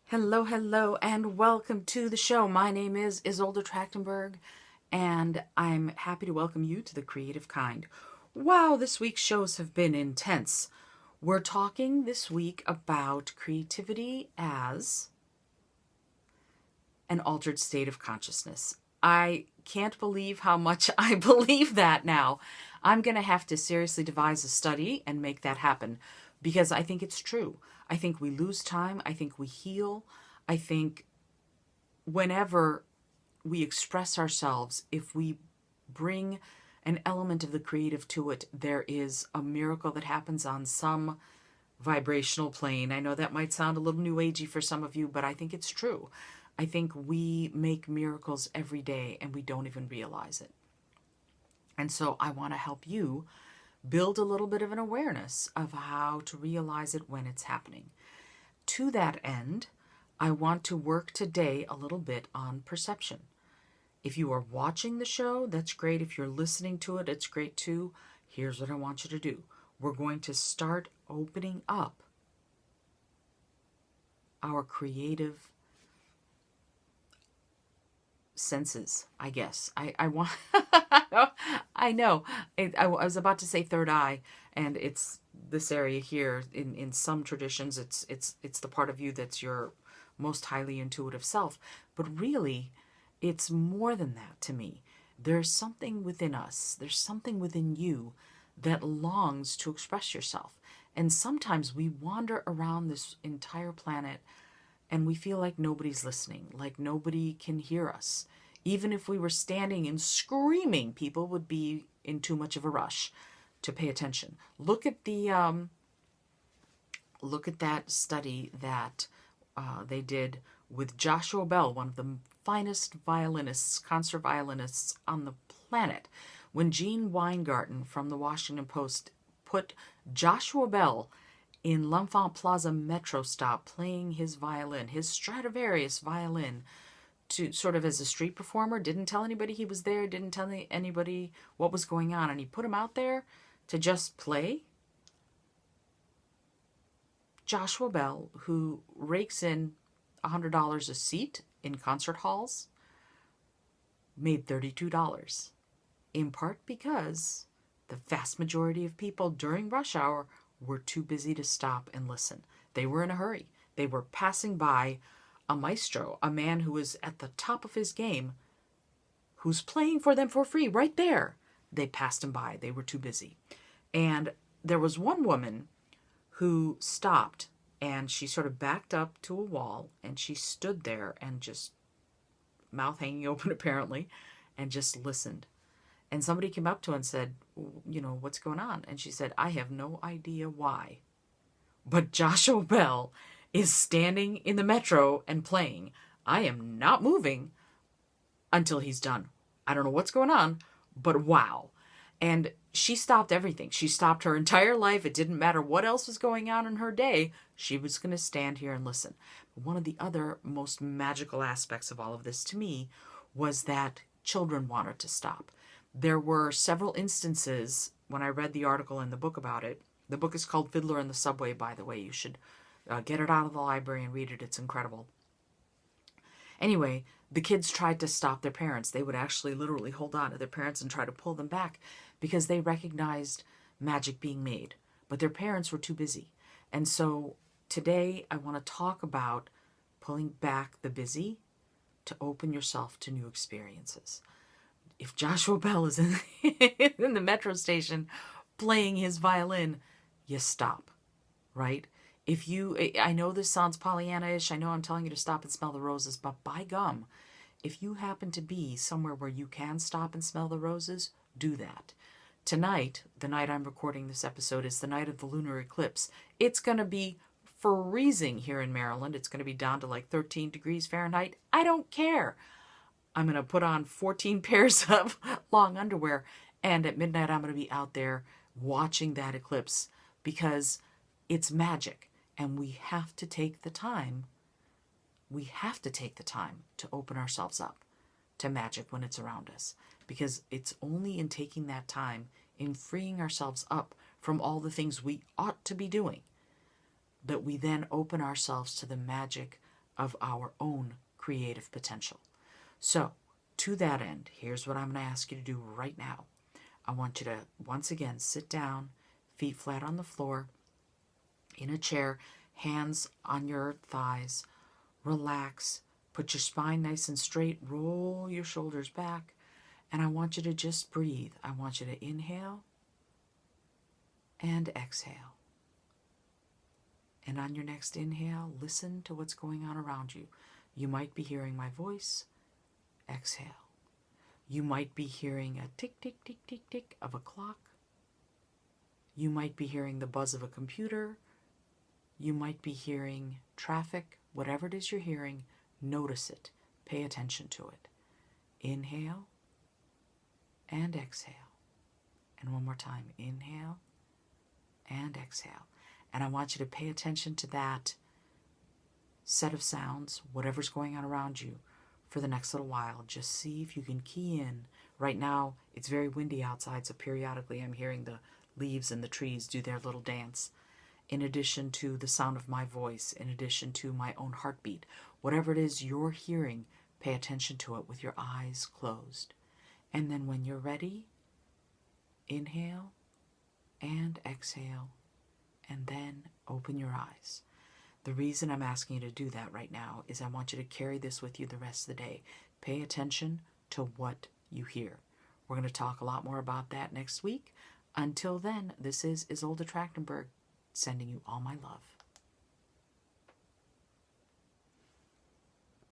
Hello, hello, and welcome to the show. My name is Isolde Trachtenberg, and I'm happy to welcome you to The Creative Kind. Wow, this week's shows have been intense. We're talking this week about creativity as an altered state of consciousness. I can't believe how much I believe that now. I'm going to have to seriously devise a study and make that happen because I think it's true. I think we lose time. I think we heal. I think whenever we express ourselves, if we bring an element of the creative to it, there is a miracle that happens on some vibrational plane. I know that might sound a little new agey for some of you, but I think it's true. I think we make miracles every day and we don't even realize it. And so I want to help you build a little bit of an awareness of how to realize it when it's happening. To that end, I want to work today a little bit on perception. If you are watching the show, that's great. If you're listening to it, it's great too. Here's what I want you to do. We're going to start opening up our creative senses, I guess. I want I know. I was about to say third eye, and it's this area here. In some traditions, it's the part of you that's your most highly intuitive self. But really, it's more than that to me. There's something within us. There's something within you that longs to express yourself. And sometimes we wander around this entire planet and we feel like nobody's listening, like nobody can hear us. Even if we were standing and screaming, people would be in too much of a rush to pay attention. Look at that study that they did with Joshua Bell, one of the finest violinists, concert violinists on the planet. When Gene Weingarten from the Washington Post put Joshua Bell in L'Enfant Plaza metro stop playing his violin, his Stradivarius violin, to sort of as a street performer, didn't tell anybody he was there, didn't tell anybody what was going on, and he put him out there to just play. Joshua Bell, who rakes in $100 a seat in concert halls, made $32, in part because the vast majority of people during rush hour were too busy to stop and listen. They were in a hurry. They were passing by a maestro, a man who was at the top of his game, who's playing for them for free right there. They passed him by. They were too busy. And there was one woman who stopped and she sort of backed up to a wall and she stood there and just, mouth hanging open apparently, and just listened. And somebody came up to her and said, what's going on? And she said, I have no idea why, but Joshua Bell is standing in the metro and playing. I am not moving until he's done. I don't know what's going on, but wow. And she stopped everything. She stopped her entire life. It didn't matter what else was going on in her day. She was going to stand here and listen. But one of the other most magical aspects of all of this to me was that children wanted to stop. There were several instances when I read the article in the book about it. The book is called Fiddler in the Subway, by the way. You should get it out of the library and read it. It's incredible. Anyway, the kids tried to stop their parents. They would actually literally hold on to their parents and try to pull them back because they recognized magic being made. But their parents were too busy. And so today I want to talk about pulling back the busy to open yourself to new experiences. If Joshua Bell is in the metro station playing his violin, you stop, right? I know this sounds Pollyanna-ish, I know I'm telling you to stop and smell the roses, but by gum, if you happen to be somewhere where you can stop and smell the roses, do that. Tonight, the night I'm recording this episode, is the night of the lunar eclipse. It's going to be freezing here in Maryland. It's going to be down to like 13 degrees Fahrenheit. I don't care. I'm going to put on 14 pairs of long underwear, and at midnight I'm going to be out there watching that eclipse because it's magic. And we have to take the time. We have to take the time to open ourselves up to magic when it's around us. Because it's only in taking that time, in freeing ourselves up from all the things we ought to be doing, that we then open ourselves to the magic of our own creative potential. So, to that end, here's what I'm going to ask you to do right now. I want you to, once again, sit down, feet flat on the floor, in a chair, hands on your thighs, relax, put your spine nice and straight, roll your shoulders back, and I want you to just breathe. I want you to inhale and exhale. And on your next inhale, listen to what's going on around you. You might be hearing my voice. Exhale. You might be hearing a tick, tick, tick, tick, tick of a clock. You might be hearing the buzz of a computer. You might be hearing traffic. Whatever it is you're hearing, notice it. Pay attention to it. Inhale and exhale. And one more time. Inhale and exhale. And I want you to pay attention to that set of sounds, whatever's going on around you, for the next little while. Just see if you can key in. Right now, it's very windy outside, so periodically I'm hearing the leaves and the trees do their little dance. In addition to the sound of my voice, in addition to my own heartbeat, whatever it is you're hearing, pay attention to it with your eyes closed. And then when you're ready, inhale and exhale, and then open your eyes. The reason I'm asking you to do that right now is I want you to carry this with you the rest of the day. Pay attention to what you hear. We're going to talk a lot more about that next week. Until then, this is Isolde Trachtenberg sending you all my love.